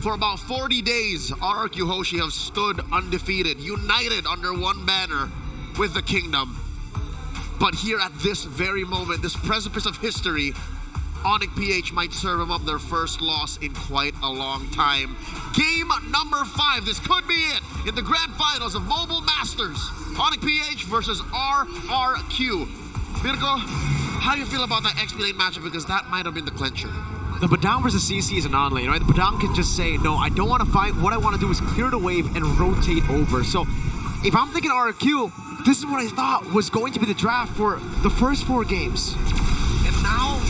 For about 40 days, RRQ HOSHI have stood undefeated, united under one banner with the Kingdom. But here at this very moment, this precipice of history, ONIC PH might serve them up their first loss in quite a long time. Game number 5, this could be it, in the grand finals of Mobile Masters. ONIC PH versus RRQ. Mirko, how do you feel about that XP lane matchup? Because that might have been the clincher. The Badang versus CC is a non-lane, right? The Badang can just say, no, I don't want to fight. What I want to do is clear the wave and rotate over. So if I'm thinking RRQ, this is what I thought was going to be the draft for the first 4 games. And now,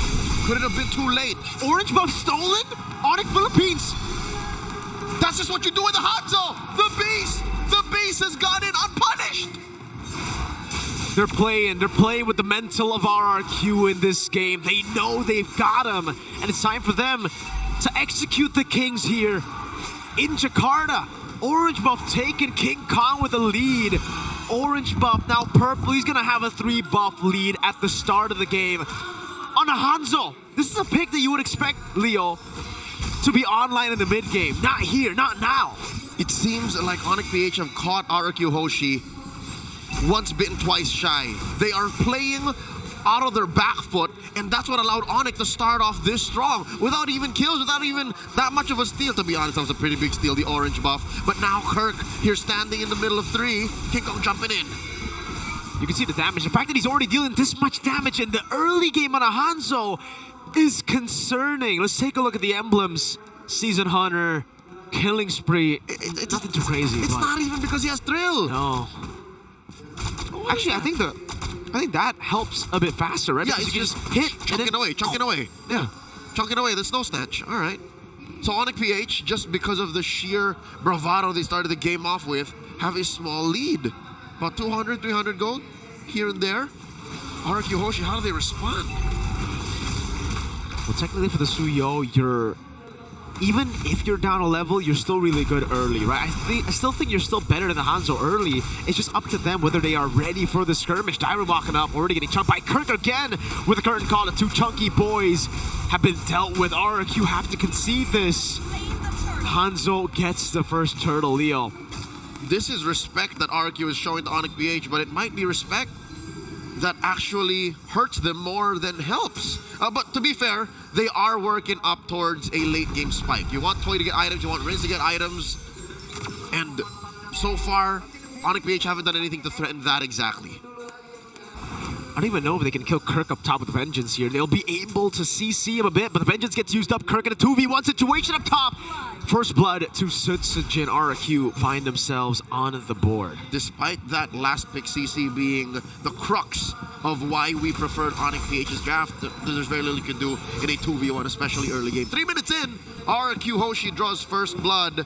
could it have been too late? Orange buff stolen? ONIC Philippines. That's just what you do in the Hanzo. The beast has gone in unpunished. They're playing with the mental of RRQ in this game. They know they've got him, and it's time for them to execute the Kings here in Jakarta. Orange buff taken, King Kong with a lead. Orange buff now purple. He's gonna have a 3 buff lead at the start of the game. On a Hanzo, this is a pick that you would expect, Leo, to be online in the mid game. Not here, not now. It seems like ONIC PH have caught RRQ HOSHI once bitten, twice shy. They are playing out of their back foot, and that's what allowed ONIC to start off this strong, without even kills, without even that much of a steal. To be honest, that was a pretty big steal, the orange buff. But now Kirk here standing in the middle of 3, King Kong jumping in. You can see the damage. The fact that he's already dealing this much damage in the early game on a Hanzo is concerning. Let's take a look at the emblems. Season Hunter, Killing Spree. It's nothing too crazy. It's not even because he has Thrill. No. Actually, I think that helps a bit faster, right? Yeah, because it's you just hit, chunking away. Yeah. Chunking away, the snow snatch. All right. So ONIC PH, just because of the sheer bravado they started the game off with, have a small lead. About 200, 300 gold here and there. RRQ HOSHI, how do they respond? Well, technically for the Suyo, even if you're down a level, you're still really good early, right? I still think you're still better than the Hanzo early. It's just up to them whether they are ready for the skirmish. Dairon walking up, already getting chunked by Kirk again with a curtain call. The 2 chunky boys have been dealt with. RRQ have to concede this. Hanzo gets the first turtle, Leo. This is respect that RRQ is showing to ONIC PH, but it might be respect that actually hurts them more than helps. But to be fair, they are working up towards a late game spike. You want Toy to get items, you want Riz to get items, and so far, ONIC PH haven't done anything to threaten that exactly. I don't even know if they can kill Kirk up top with Vengeance here. They'll be able to CC him a bit, but the Vengeance gets used up. Kirk in a 2v1 situation up top. First blood to Sutsujin. RRQ find themselves on the board. Despite that last pick CC being the crux of why we preferred ONIC PH's draft, there's very little you can do in a 2v1, especially early game. 3 minutes in, RRQ HOSHI draws first blood,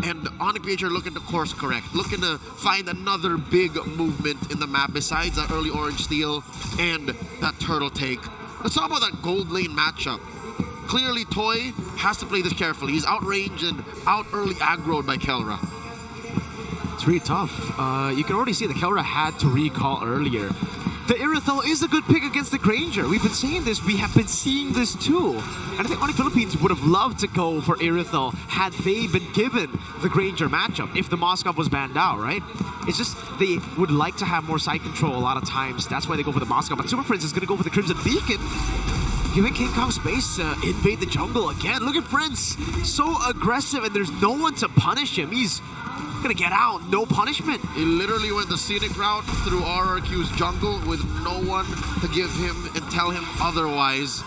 and ONIC PH are looking to course correct, looking to find another big movement in the map besides that early orange steal and that turtle take. Let's talk about that gold lane matchup. Clearly, Toy has to play this carefully. He's outranged and out early aggroed by Kelra. It's really tough. You can already see that Kelra had to recall earlier. The Irithel is a good pick against the Granger. We've been saying this, we have been seeing this too. And I think ONIC Philippines would have loved to go for Irithel had they been given the Granger matchup, if the Moskov was banned out, right? It's just they would like to have more side control a lot of times. That's why they go for the Moskov. But Super Friends is going to go for the Crimson Beacon, giving King Kong space to invade the jungle again. Look at Friends, so aggressive, and there's no one to punish him. He's gonna get out, no punishment. He literally went the scenic route through RRQ's jungle with no one to give him and tell him otherwise.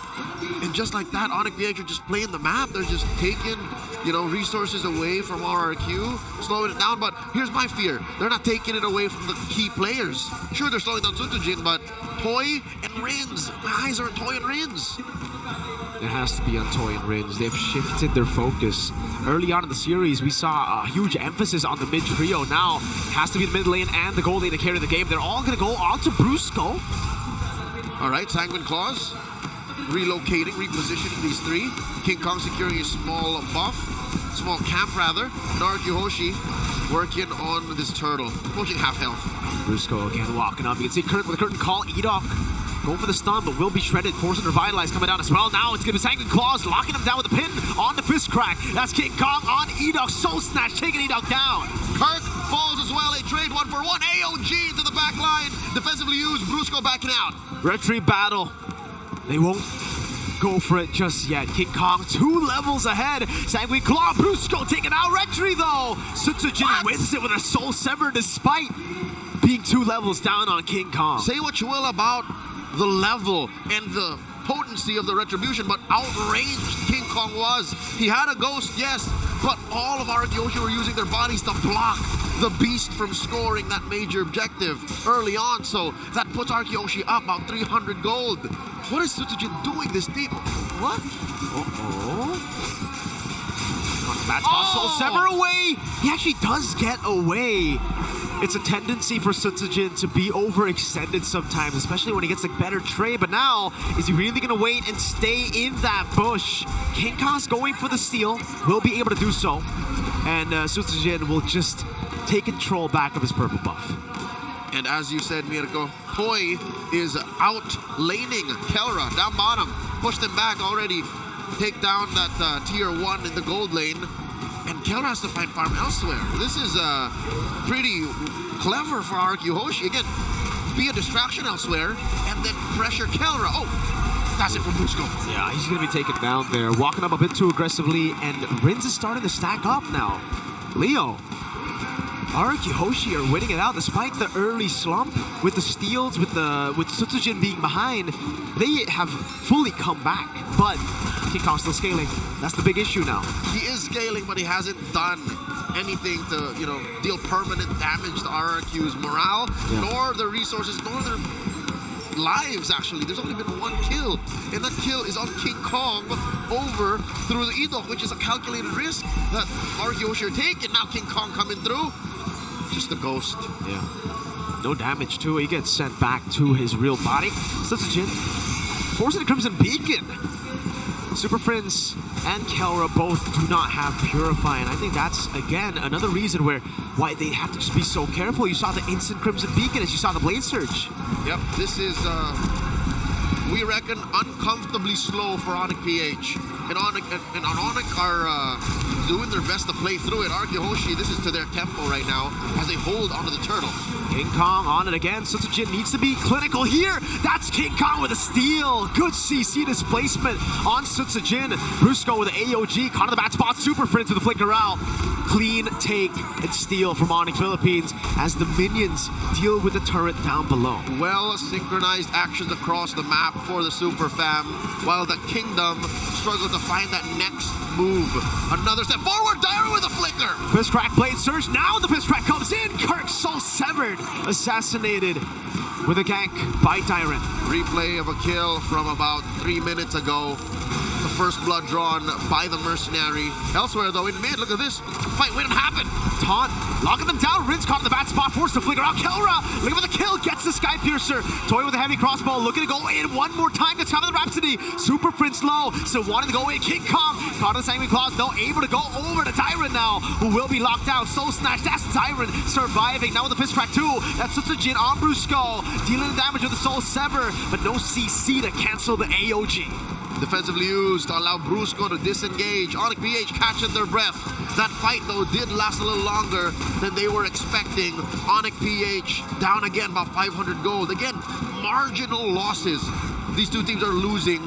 And just like that, ONIC PH are just playing the map. They're just taking, resources away from RRQ, slowing it down. But here's my fear. They're not taking it away from the key players. Sure, they're slowing down Sutsujin, but Toy and Rins. My eyes are on Toy and Rins. It has to be on Toy and Rins. They've shifted their focus. Early on in the series, we saw a huge emphasis on the mid trio. Now, it has to be the mid lane and the gold lane to carry the game. They're all going to go on to Brusco. All right, Sanguine Claws relocating, repositioning these 3. King Kong securing a small buff, small camp rather. And RRQ HOSHI working on this turtle, approaching half health. Brusco again walking up. You can see Kirk with a curtain call. Edok Going for the stun, but will be shredded. Force and Revitalize coming down as well. Now it's going to be Sanguine Claws, locking him down with a pin on the fist crack. That's King Kong on Edok. Soul Snatch taking Edok down. Kirk falls as well. A trade 1-for-1. AOG into the back line. Defensively used. Brusco backing out. Retry battle. They won't go for it just yet. King Kong 2 levels ahead. Sanguine Claw, Brusco taking out Retry though. Sutsujin wins it with a Soul Sever despite being 2 levels down on King Kong. Say what you will about the level and the potency of the retribution, but outraged King Kong was. He had a ghost, yes, but all of RRQ HOSHI were using their bodies to block the beast from scoring that major objective early on, so that puts RRQ HOSHI up about 300 gold. What is Sutsujin doing this deep? What? Match boss Soul Sever away. He actually does get away. It's a tendency for Sutsujin to be overextended sometimes, especially when he gets a better trade. But now, is he really going to wait and stay in that bush? King Kong's going for the steal, will be able to do so. And Sutsujin will just take control back of his purple buff. And as you said, Mirko, Toy is out laning Kelra down bottom. Pushed him back already. Take down that tier 1 in the gold lane. And Kelra has to find farm elsewhere. This is pretty clever for RRQ HOSHI. Again, be a distraction elsewhere and then pressure Kelra. Oh, that's it from Brusco. Yeah, he's going to be taken down there. Walking up a bit too aggressively, and Rins is starting to stack up now. Leo, RRQ HOSHI are winning it out despite the early slump with the steals, with Sutsujin being behind. They have fully come back, but King Kong's still scaling. That's the big issue now. He is scaling, but he hasn't done anything to, deal permanent damage to RRQ's morale, nor their resources, nor their lives, actually. There's only been 1 kill, and that kill is on King Kong over through the INDO, which is a calculated risk that RRQ HOSHI are taking. Now King Kong coming through. Just a ghost. Yeah. No damage too. He gets sent back to his real body. Sutsujin forcing the Crimson Beacon. Super Prince and Kelra both do not have Purify, and I think that's, again, another reason why they have to just be so careful. You saw the instant Crimson Beacon as you saw the Blade Surge. Yep, this is, we reckon, uncomfortably slow for ONIC PH. And ONIC are doing their best to play through it. RRQ HOSHI, this is to their tempo right now as they hold onto the turtle. King Kong on it again. Sutsujin needs to be clinical here. That's King Kong with a steal. Good CC displacement on Sutsujin. Brusco with the AOG. Caught in the bad spot. Super Prince with the flicker out. Clean take and steal from ONIC Philippines as the minions deal with the turret down below. Well synchronized actions across the map for the Super Fam, while the Kingdom struggle to find that next move. Another step forward, Dire with a flicker. Fist crack, Blade Surge. Now the fist crack comes in. Kirk Soul Severed, assassinated with a gank by Tyrant. Replay of a kill from about 3 minutes ago. The first blood drawn by the mercenary. Elsewhere though, in mid, look at this. Fight waiting to happen. Taunt, locking them down. Rins caught in the bad spot, forced to flicker out. Kelra, looking for the kill, gets the Sky Piercer. Toy with a heavy crossbow, looking to go in one more time. That's coming the Rhapsody. Super Prince low, still wanting to go in. King Kong, caught in the Sanguine Claws, no, able to go over to Tyrant now, who will be locked out. Soul Snatch, that's Tyrant surviving. Now with the fist crack too. That's Sutsujin on Brusco, dealing the damage with the Soul Sever, but no CC to cancel the AOG. Defensively used to allow Brusco to disengage. ONIC PH catching their breath. That fight, though, did last a little longer than they were expecting. ONIC PH down again, about 500 gold. Again, marginal losses. These two teams are losing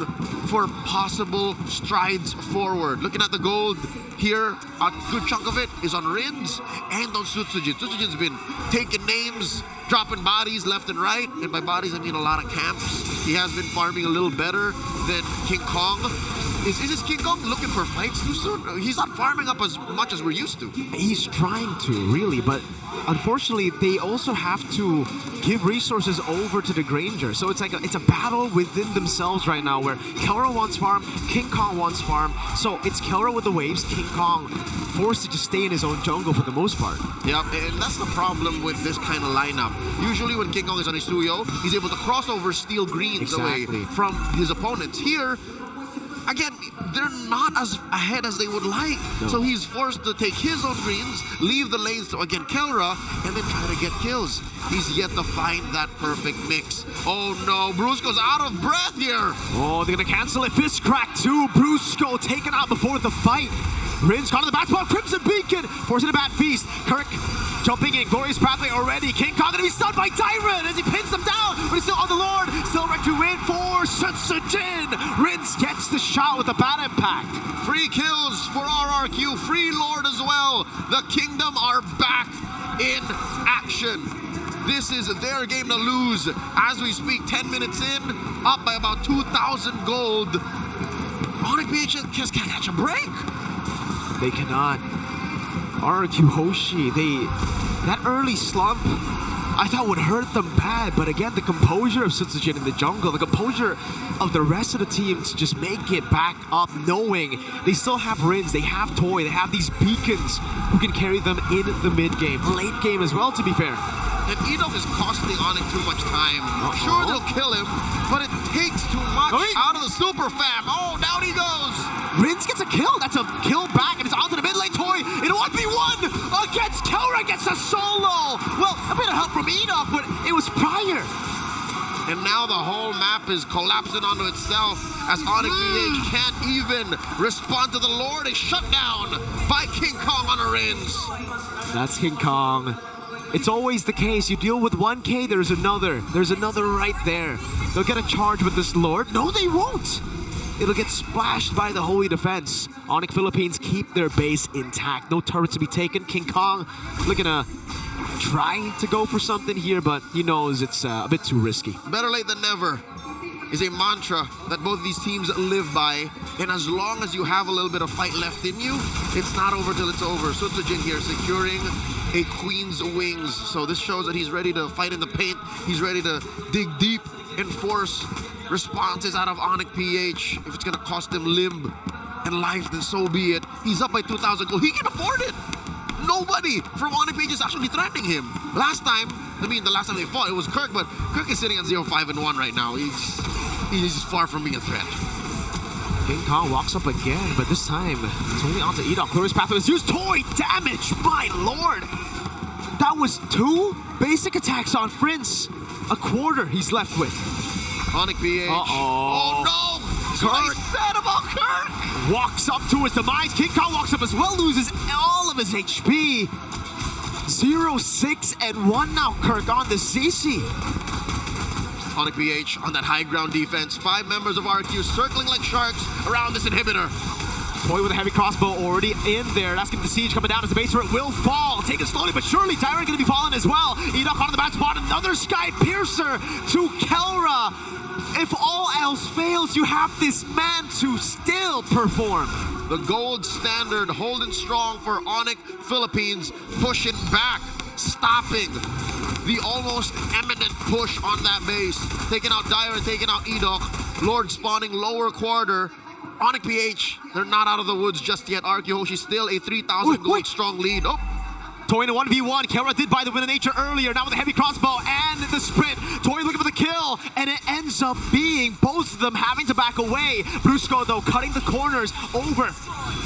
for possible strides forward. Looking at the gold here, a good chunk of it is on Rins and on Sutsujin. Sutsujin's been taking names, dropping bodies left and right, and by bodies I mean a lot of camps. He has been farming a little better than King Kong. Is this King Kong looking for fights too soon? He's not farming up as much as we're used to. He's trying to, really, but unfortunately, they also have to give resources over to the Granger. So it's like it's a battle within themselves right now where Kelra wants farm, King Kong wants farm. So it's Kelra with the waves, King Kong forced to just stay in his own jungle for the most part. Yep, and that's the problem with this kind of lineup. Usually when King Kong is on Isuyo, he's able to cross over, steal greens away from his opponents. Here, again, they're not as ahead as they would like. No. So he's forced to take his own greens, leave the lanes to, again, Kelra, and then try to get kills. He's yet to find that perfect mix. Oh no, Brusco's out of breath here. Oh, they're gonna cancel it. Fist crack too. Brusco taken out before the fight. Rins caught on the back spot. Crimson Beacon forcing a bad feast. Kirk jumping in. Glorious pathway already. King Kong gonna be stunned by Tyron as he pins them down. But he's still on the Lord. Still right to win for Sutsujin. Rins gets the shot with a bad impact. Free kills for RRQ. Free Lord as well. The Kingdom are back in action. This is their game to lose. As we speak, 10 minutes in, up by about 2,000 gold. ONIC just can't catch a break. They cannot. RRQ HOSHI, that early slump, I thought would hurt them bad, but again, the composure of Sutsujin in the jungle, the composure of the rest of the team to just make it back up, knowing they still have Rins, they have Toy, they have these beacons who can carry them in the mid game, late game as well, to be fair. And INDO is costing ONIC too much time. Sure, they'll kill him, but it takes too much out of the super fam. Oh, down he goes. Rins gets a kill. That's a kill back, and it's onto the mid lane. Toy in a 1v1 against Kelra, gets a solo. Well, a bit of help from Enoch, but it was prior. And now the whole map is collapsing onto itself as ONIC PH can't even respond to the Lord. A shutdown by King Kong on a Rins. That's King Kong. It's always the case. You deal with 1K, there's another. There's another right there. They'll get a charge with this Lord. No, they won't. It'll get splashed by the Holy Defense. ONIC Philippines keep their base intact. No turrets to be taken. King Kong looking to try to go for something here, but he knows it's a bit too risky. Better late than never is a mantra that both these teams live by. And as long as you have a little bit of fight left in you, it's not over till it's over. Sutsujin here securing a Queen's Wings. So this shows that he's ready to fight in the paint. He's ready to dig deep and force responses out of ONIC PH. If it's gonna cost him limb and life, then so be it. He's up by 2,000 gold. He can afford it. Nobody from ONIC PH is actually threatening him. Last time, the last time they fought, it was Kirk, but Kirk is sitting at 0-5-1 right now. He's far from being a threat. King Kong walks up again, but this time it's only onto Enoch. Glorious Pathway is used. Toy damage, my lord! That was 2 basic attacks on Prince. A quarter he's left with. ONIC PH. Oh no! Kirk said about Kirk! Walks up to his demise. King Kong walks up as well, loses all of his HP. 0-6-1 now, Kirk on the CC. ONIC PH on that high ground defense. 5 members of RRQ circling like sharks around this inhibitor. Toy with a heavy crossbow already in there. That's going to be the siege coming down as the base turret will fall. Take it slowly but surely. Tyron going to be falling as well. Enoch on the back spot. Another Sky Piercer to Kelra. If all else fails, you have this man to still perform. The gold standard holding strong for ONIC Philippines, pushing back, stopping the almost imminent push on that base. Taking out Dyer and taking out Enoch. Lord spawning lower quarter. ONIC PH, they're not out of the woods just yet. RRQ HOSHI still a 3,000 gold strong lead. Oh. Toy in a 1v1. Kelra did buy the win of nature earlier. Now with a heavy crossbow and the sprint. Toy looking for the kill. And it ends up being both of them having to back away. Brusco, though, cutting the corners over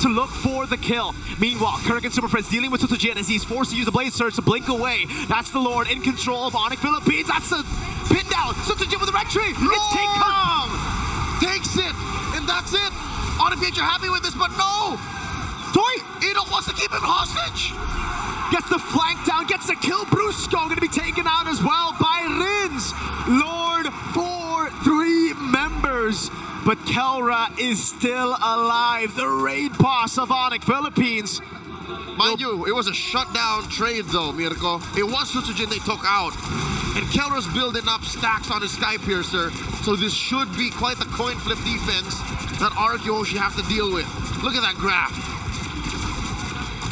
to look for the kill. Meanwhile, Kirk and Super Friends dealing with Sutsujin as he's forced to use the Blade Surge to blink away. That's the Lord in control of ONIC Philippines. That's a pin down. Sutsujin with the red tree. It's King Kong. Takes it. And that's it. ONIC PH are happy with this, but no. Toy. Enoch wants to keep him hostage. Gets the flank down, gets the kill. Brusco gonna be taken out as well by Rins. Lord for 3 members. But Kelra is still alive. The raid boss of ONIC Philippines. Mind you, it was a shutdown trade though, Mirko. It was Sutsujin they took out. And Kelra's building up stacks on his Sky Piercer. So this should be quite the coin flip defense that RRQ HOSHI have to deal with. Look at that graph.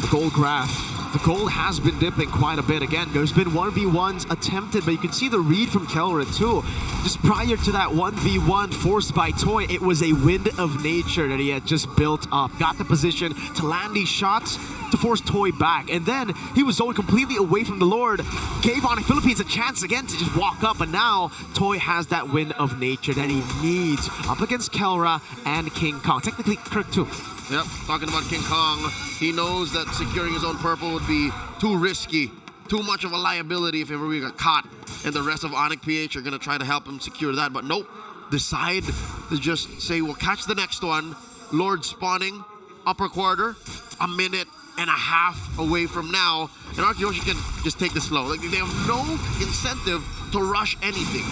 The gold graph. The gold has been dipping quite a bit. Again, there's been 1v1s attempted, but you can see the read from Kelra too. Just prior to that 1v1 forced by Toy, it was a wind of nature that he had just built up. Got the position to land these shots to force Toy back. And then he was zoned completely away from the Lord. Gave ONIC Philippines a chance again to just walk up. And now Toy has that wind of nature that he needs up against Kelra and King Kong. Technically, Kirk too. Yep, talking about King Kong, he knows that securing his own purple would be too risky, too much of a liability if ever we got caught, and the rest of ONIC PH are going to try to help him secure that, but nope, decide to just say, we'll catch the next one. Lord spawning, upper quarter, a minute and a half away from now, and RRQ can just take this slow. Like, they have no incentive to rush anything.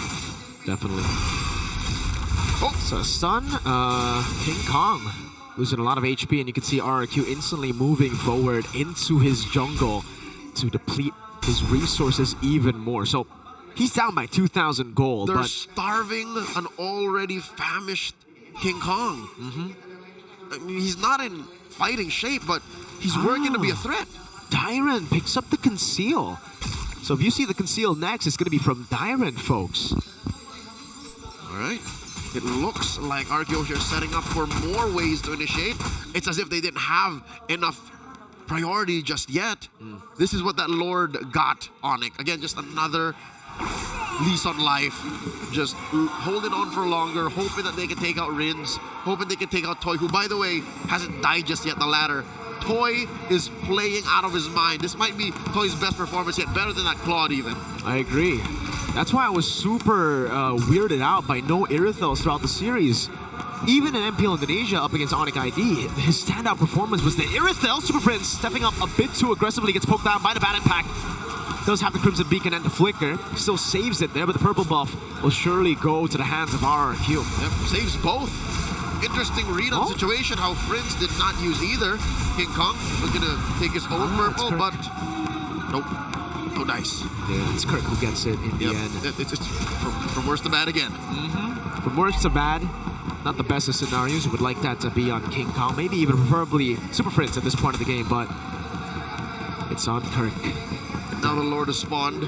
Definitely. Oh, so stun, King Kong losing a lot of HP, and you can see RRQ instantly moving forward into his jungle to deplete his resources even more. So he's down by 2,000 gold. They're but starving an already famished King Kong. I mean, he's not in fighting shape, but he's working to be a threat. Dyron picks up the conceal. So if you see the conceal next, it's going to be from Dyron, folks. All right. It looks like RRQ are setting up for more ways to initiate. It's as if they didn't have enough priority just yet. This is what that Lord got ONIC. Again, just another lease on life. Just holding on for longer, hoping that they can take out Rins, hoping they can take out Toy, who, by the way, hasn't died just yet, the ladder. Toy is playing out of his mind. This might be Toy's best performance yet, better than that Claude even. I agree. That's why I was super weirded out by no Irithels throughout the series. Even in MPL Indonesia up against ONIC ID, his standout performance was the Irithel Super Prince stepping up a bit too aggressively, gets poked down by the bad impact. Does have the Crimson Beacon and the Flicker, still saves it there, but the purple buff will surely go to the hands of RRQ. Yep, saves both. Interesting read on situation, how Fritz did not use either. King Kong looking to take his own purple, but nope. No dice. Yeah, it's Kirk who gets it in the end. It's from worse to bad again. From worse to bad, not the best of scenarios. You would like that to be on King Kong, maybe even preferably Super Fritz at this point of the game, but it's on Kirk. And now the Lord has spawned.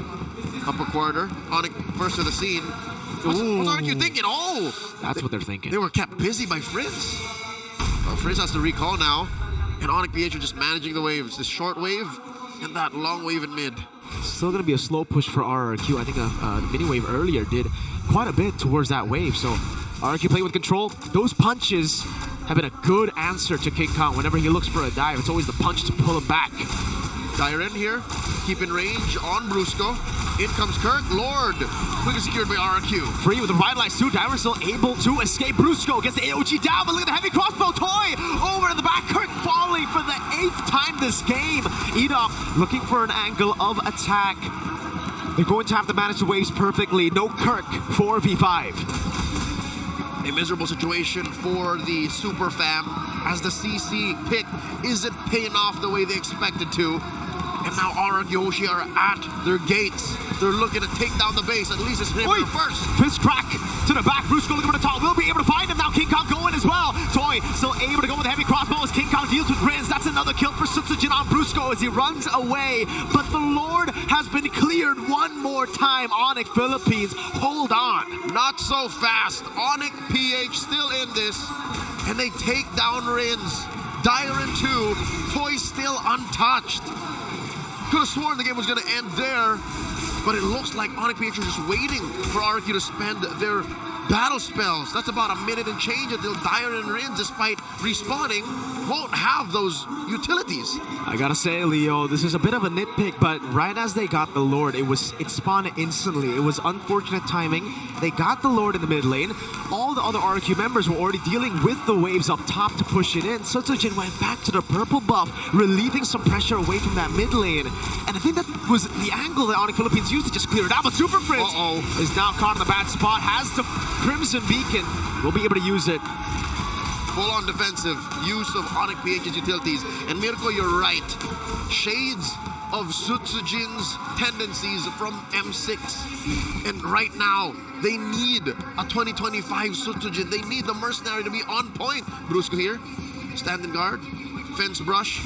Upper quarter. ONIC first to the scene. What's RRQ thinking? Oh! That's what they're thinking. They were kept busy by Fritz. Fritz has to recall now. And ONIC PH are just managing the waves. This short wave and that long wave in mid. Still going to be a slow push for RRQ. I think a mini wave earlier did quite a bit towards that wave. So RRQ playing with control. Those punches have been a good answer to King Kong. Whenever he looks for a dive, it's always the punch to pull him back. Dyron here, keeping range on Brusco. In comes Kirk. Lord, quickly secured by RRQ. Free with the revitalized 2. Dyron still able to escape. Brusco gets the AOG down, but look at the heavy crossbow. Toy over in the back. Kirk falling for the 8th time this game. Edop looking for an angle of attack. They're going to have to manage the waves perfectly. No Kirk, 4v5. A miserable situation for the Super Fam as the CC pick isn't paying off the way they expected to. And now RRQ HOSHI are at their gates. They're looking to take down the base. At least it's him first. Fist crack to the back. Brusco looking for the top. Will be able to find him now. King Kong going as well. Toy still able to go with the heavy crossbow as King Kong deals with Rins. That's another kill for Sutsujin on Brusco as he runs away. But the Lord has been cleared one more time. ONIC Philippines, hold on. Not so fast. ONIC PH still in this. And they take down Rins. Dyron 2. Toy still untouched. Could have sworn the game was going to end there, but it looks like ONIC PH are just waiting for RRQ to spend their battle spells. That's about a minute and change until Dyron and Rins, despite respawning, won't have those utilities. I gotta say, Leo, this is a bit of a nitpick, but right as they got the Lord, it spawned instantly. It was unfortunate timing. They got the Lord in the mid lane. All the other RRQ members were already dealing with the waves up top to push it in. Sutsujin went back to the purple buff, relieving some pressure away from that mid lane. And I think that was the angle that ONIC Philippines used to just clear it out. But Super Fritz is now caught in the bad spot, has the Crimson Beacon, will be able to use it. Full-on defensive use of ONIC PH's utilities. And Mirko, you're right. Shades of Sutsujin's tendencies from M6. And right now, they need a 2025 Sutsujin. They need the Mercenary to be on point. Brusco here, standing guard, fence brush.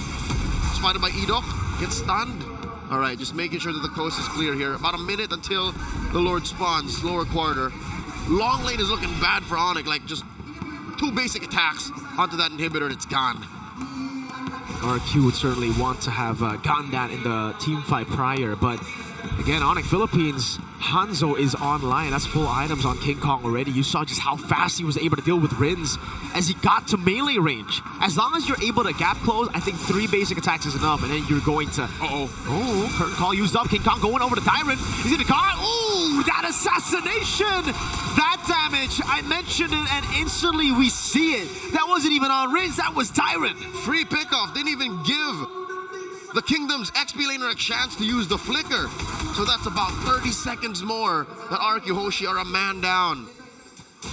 spotted by INDO. Gets stunned. All right, just making sure that the coast is clear here. About a minute until the Lord spawns, lower quarter. Long lane is looking bad for ONIC, like just 2 basic attacks onto that inhibitor and it's gone. RRQ would certainly want to have gotten that in the team fight prior, but again, ONIC Philippines, Hanzo is online. That's full items on King Kong already. You saw just how fast he was able to deal with Rins as he got to melee range. As long as you're able to gap close, I think 3 basic attacks is enough, and then you're going to... Oh, curtain call used up. King Kong going over to Tyrant. He's in the car. Oh, that assassination! That damage, I mentioned it, and instantly we see it. That wasn't even on Rins, that was Tyrant. Free pickoff, didn't even give the Kingdom's XP laner a chance to use the flicker. So that's about 30 seconds more that RRQ HOSHI are a man down.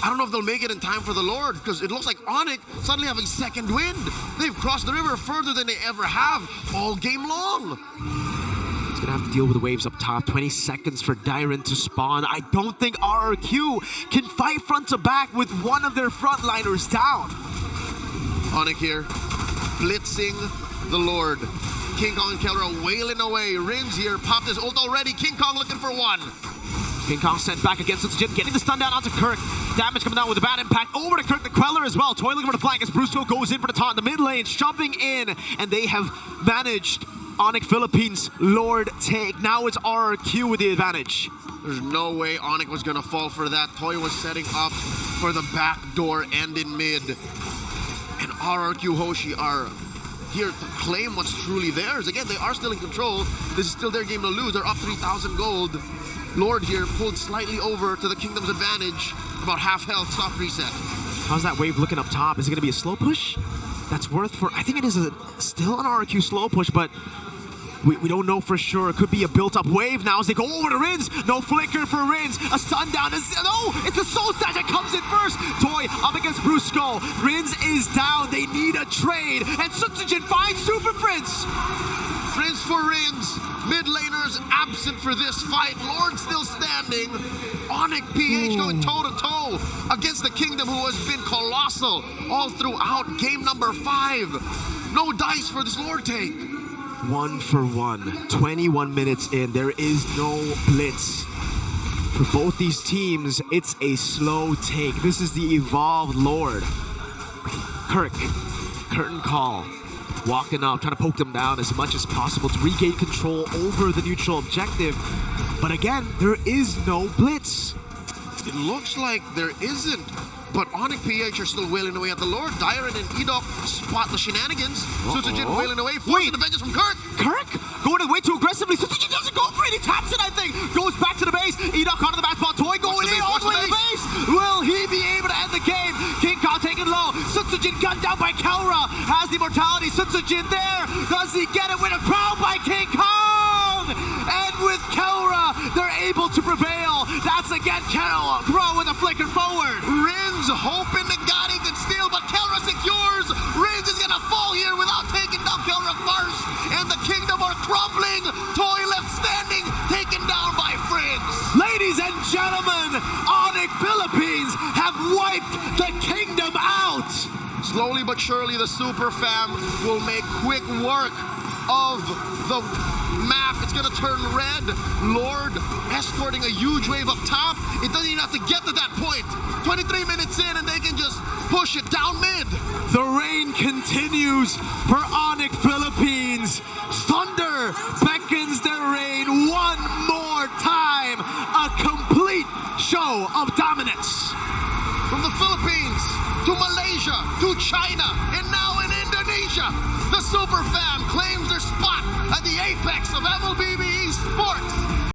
I don't know if they'll make it in time for the Lord, because it looks like ONIC suddenly having second wind. They've crossed the river further than they ever have all game long. He's gonna have to deal with the waves up top. 20 seconds for Dyron to spawn. I don't think RRQ can fight front to back with one of their frontliners down. ONIC here, blitzing the Lord. King Kong and Kelra wailing away. Rins here, popped his ult already. King Kong looking for one. King Kong sent back against Sutsujin, getting the stun down onto Kirk. Damage coming down with a bad impact. Over to Kirk, the Queller as well. Toy looking for the flank as Brusco goes in for the taunt. The mid lane shoving in, and they have managed ONIC Philippines Lord take. Now it's RRQ with the advantage. There's no way ONIC was gonna fall for that. Toy was setting up for the back door and in mid. And RRQ HOSHI are here to claim what's truly theirs. Again, they are still in control. This is still their game to lose. They're up 3,000 gold. Lord here pulled slightly over to the Kingdom's advantage. About half health, soft reset. How's that wave looking up top? Is it going to be a slow push? That's worth for... I think it is still an RRQ slow push, but we don't know for sure. It could be a built-up wave now as they go over to Rins. No flicker for Rins. A stun down. No, it's the Soul Stash that comes in first. Toy up against Brusco. Rins is down. They need a trade. And Sutsujin finds Super Prince. Prince for Rins. Mid laners absent for this fight. Lord still standing. ONIC PH going toe-to-toe against the Kingdom, who has been colossal all throughout game number 5. No dice for this Lord take. 1 for 1. 21 minutes in. There is no blitz. For both these teams, it's a slow take. This is the evolved Lord. Kirk, curtain call. Walking up, trying to poke them down as much as possible to regain control over the neutral objective. But again, there is no blitz. It looks like there isn't. But ONIC PH are still wailing away at the Lord. Dyron and INDO spot the shenanigans. Sutsujin wailing away, forcing the vengeance from Kirk. Kirk going way too aggressively. Sutsujin doesn't go for it. He taps it, I think. Goes back to the base. INDO caught in the back spot. Toy going in all the way to the base. Will he be able to end the game? King Kong taken low. Sutsujin gunned down by Kelra. Has the immortality. Sutsujin there. Does he get it with a crown by King Kong? And with Kelra, they're able to prevail. That's again Kelra. Grow with a flicker forward. Rins hoping to God he could steal, but Kelra secures. Rins is gonna fall here without taking down Kelra first. And the Kingdom are crumbling. Toy left standing, taken down by Friends. Ladies and gentlemen, ONIC Philippines have wiped the Kingdom out. Slowly but surely, the Super Fam will make quick work of the map. It's gonna turn red. Lord escorting a huge wave up top. It doesn't even have to get to that point. 23 minutes in and they can just push it down mid. The reign continues for ONIC Philippines. Thunder beckons their reign one more time. A complete show of dominance. From the Philippines to Malaysia to China and now in Indonesia, the Super Fam claims their spot at the apex of MLBB Sports.